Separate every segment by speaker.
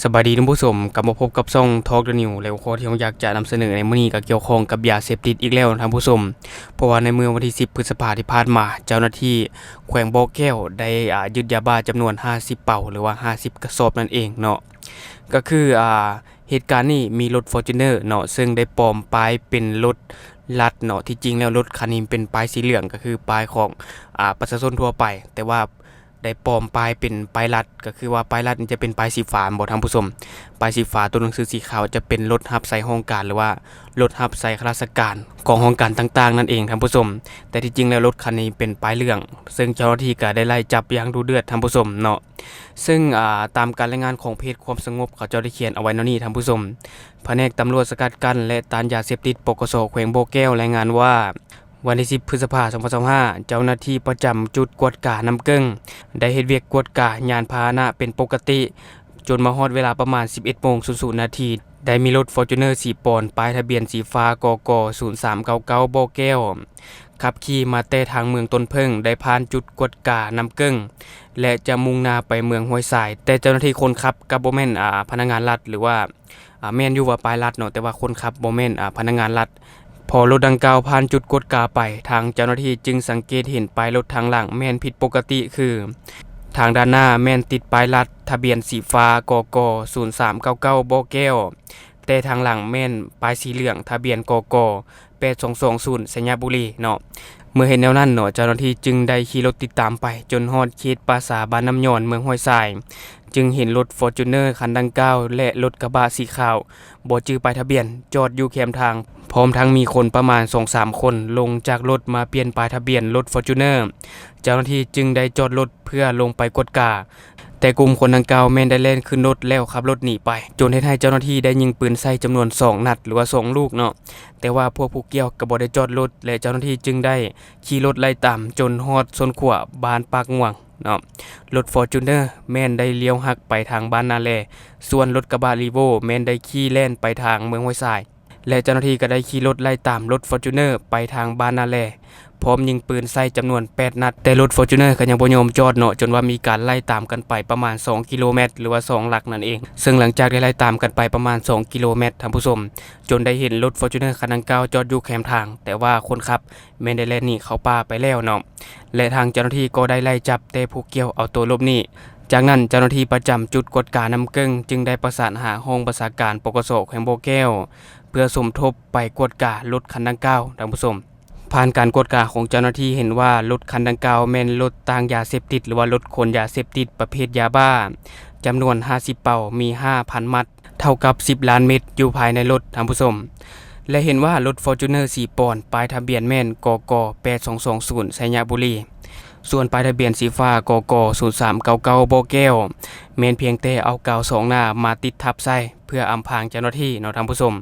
Speaker 1: สบายดีท่านผู้ชมกลับมาพบกับช่อง Talk the New แล้วข้อที่ผมอยากจะนำเสนอในมื้อนี้ก็เกี่ยวข้องกับยาเสพติดอีกแล้วท่านผู้ชมเพราะว่าในเมื่อวันที่10พฤษภาคมที่ผ่านมาเจ้าหน้าที่แขวงบ่อแก้วได้ยึดยาบ้าจำนวน50เป่าหรือว่า50กระสอบนั่นเองเนาะก็คือเหตุการณ์นี้มีรถ Fortuner เนาะซึ่งได้ปลอมป้ายเป็นรถลัดเนาะที่จริงแล้วรถคันนี้เป็นป้ายสีเหลืองก็คือป้ายของประชาชนทั่วไปแต่ว่าได้ปลอมป้ายเป็นป้ายรัดก็คือว่าป้ายรัดนี่จะเป็นป้ายสีฟ้าบ่ท่านผู้ชมป้ายสีฟ้าตัวหนังสือสีขาวจะเป็นรถรับใส่ห้องการหรือว่ารถรับใส่ข้าราชการของห้องการต่างๆนั่นเองท่านผู้ชมแต่ที่จริงแล้วรถคันนี้เป็นป้ายเหลืองซึ่งเจ้าหน้าที่ก็ได้ไล่จับอย่างดุเดือดท่านผู้ชมเนาะซึ่งตามการรายงานของเพจความสงบเขาเจ้าได้เขียนเอาไว้เนาะนี่ท่านผู้ชมแผนกตำรวจสกัดกั้นและต้านยาเสพติดปกสแขวงบ่อแก้วรายงานว่าวันที่10พฤษภาคม2025เจ้าหน้าที่ประจำจุดกวดกาน้ำเกิ้งได้เฮ็ดเวียกกวดกายานพาหนะเป็นปกติจนมาฮอดเวลาประมาณ 11:00 นได้มีรถ Fortuner สีปอนป้ายทะเบียนสีฟ้ากก0399บ่อแก้วขับขี่มาแต่ทางเมืองต้นเพิ่งได้ผ่านจุดกวดกาน้ำเกิ้งและจะมุ่งหน้าไปเมืองห้วยทรายแต่เจ้าหน้าที่คนขับก็บ่แม่นพนักงานรัฐหรือว่าแม่นอยู่ว่าป้ายรัฐเนาะแต่ว่าคนขับบ่แม่นพนักงานรัฐพอรถดังกล่าวผ่านจุดกดกาไปทางเจ้าหน้าที่จึงสังเกตเห็นป้ายรถทางหลังแม่นผิดปกติคือทางด้านหน้าแม่นติดป้ายรัดทะเบียนสีฟ้ากก0399บ่อแก้วแต่ทางหลังแม่นป้ายสีเหลืองทะเบียนกก8220สัญญาบุรีเนาะเมื่อเห็นแนวนั้นเนาะเจ้าหน้าที่จึงได้ขี่รถติดตามไปจนฮอดเขตปราสาทบ้านน้ำย้อนเมืองห้วยทรายจึงเห็นรถ Fortuner คันดังกล่าวและรถกระบะสีขาวบ่จื้อป้ายทะเบียนจอดอยู่แคมทางพร้อมทั้งมีคนประมาณ 2-3 คนลงจากรถมาเปลี่ยนป้ายทะเบียนรถ Fortuner เจ้าหน้าที่จึงได้จอดรถเพื่อลงไปกดกาแต่กลุ่มคนดังกล่าวแม่นได้เล่นขึ้นรถแล้วขับรถหนีไปจนเฮ็ดให้เจ้าหน้าที่ได้ยิงปืนใส่จำนวน2นัดหรือว่า2ลูกเนาะแต่ว่าพวกผู้เกี่ยวก็บ่ได้จอดรถและเจ้าหน้าที่จึงได้ขี่รถไล่ตามจนฮอดชนขวบ้านปากง่วงเนาะรถ Fortuner แม่นได้เลี้ยวหักไปทางบ้านนาแลส่วนรถกระบะ Revo แม่นได้ขี่แล่นไปทางเมืองห้วยทรายและเจ้าหน้าที่ก็ได้ขี่รถไล่ตามรถ Fortuner ไปทางบ้านนาแลพร้อมยิงปืนใส่จำนวน8นัดแต่รถ Fortuner ก็ยังบ่ยอมจอดเนาะจนว่ามีการไล่ตามกันไปประมาณ2กิโลเมตรหรือว่า2หลักนั่นเองซึ่งหลังจากได้ไล่ตามกันไปประมาณ2กิโลเมตรท่านผู้ชมจนได้เห็นรถ Fortuner คันดังกล่าวจอดอยู่แคมทางแต่ว่าคนขับแม่นได้แล่นหนีเข้าป่าไปแล้วเนาะและทางเจ้าหน้าที่ก็ได้ไล่จับแต่ผู้เกี่ยวเอาตัวหลบหนีจากนั้นเจ้าหน้าที่ประจำจุดกดกาน้ำเกิ้งจึงได้ประสานหาห้องประชาการปกสแขวงบ่อแก้วเพื่อสมทบไปกวดการถคันดังกล่าวท่านผู้ชมผ่านการกวดกาของเจ้าหน้าที่เห็นว่ารถคันดังกล่าวแม่นรถต่างยาเสพติดหรือว่ารถขนยาเสพติดประเภทยาบ้าจำนวน50เป่ามี 5,000 มัดเท่ากับ10ล้านเม็ดอยู่ภายในรถท่านผู้ชมและเห็นว่ารถ Fortuner สีปอนป้ายทะเบียนแม่นกก8220สัญญาบุรีส่วนป้ายทะเบียนสีฟ้ากก0399บ่อแก้วแม่นเพียงแต่เอากาว2หน้ามาติดทับใส่เพื่ออำพรางเจ้าหน้าที่เนาะท่านผู้ชม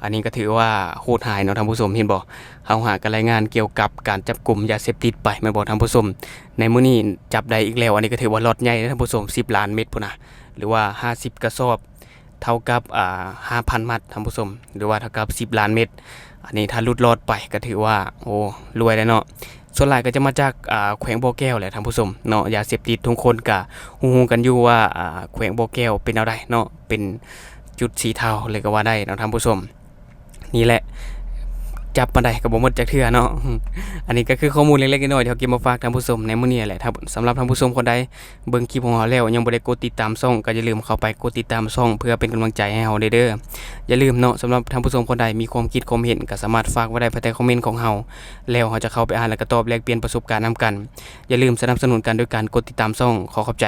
Speaker 1: อันนี้ก็ถือว่าโหดหายเนาะท่านผู้ชมเห็นบ่เฮาหากันรายงานเกี่ยวกับการจับกุมยาเสพติดไปแม่นบ่ท่านผู้ชมในมื้อนี้จับได้อีกแล้วอันนี้ก็ถือว่าล็อตใหญ่นะท่านผู้ชม10ล้านเม็ดพุ่นน่ะหรือว่า50กระสอบเท่ากับ5,000 มัดท่านผู้ชมหรือว่าเท่ากับ10ล้านเม็ดอันนี้ถ้าหลุดรอดไปก็ถือว่าโอ้รวยแล้วเนาะส่วนหลายก็จะมาจากแขวงบ่อแก้วแหละท่านผู้ชมเนาะยาเสพติดทุกคนก็ฮู้ๆกันอยู่ว่าแขวงบ่อแก้วเป็นแนวใดเนาะเป็นจุดสีเทาเลยก็ว่าได้เนาะท่านผู้ชมนี่แหละจับมาได้ก็บ่หมดจักเทื่อเนาะอันนี้ก็คือข้อมูลเล็กๆน้อยๆที่เฮาเก็บมาฝากท่านผู้ชมในมื้อนี้แหละสำหรับท่านผู้ชมคนใดเบิ่งคลิปของเราแล้วยังบ่ได้กดติดตามช่องก็อย่าลืมเข้าไปกดติดตามช่องเพื่อเป็นกำลังใจให้เฮาเด้ออย่าลืมเนาะสำหรับท่านผู้ชมคนใดมีความคิดความเห็นก็สามารถฝากไว้ได้ภายใต้คอมเมนต์ของเฮาแล้วเฮาจะเข้าไปอ่านแล้วก็ตอบแลกเปลี่ยนประสบการณ์นำกันอย่าลืมสนับสนุนกันด้วยการกดติดตามช่องขอขอบใจ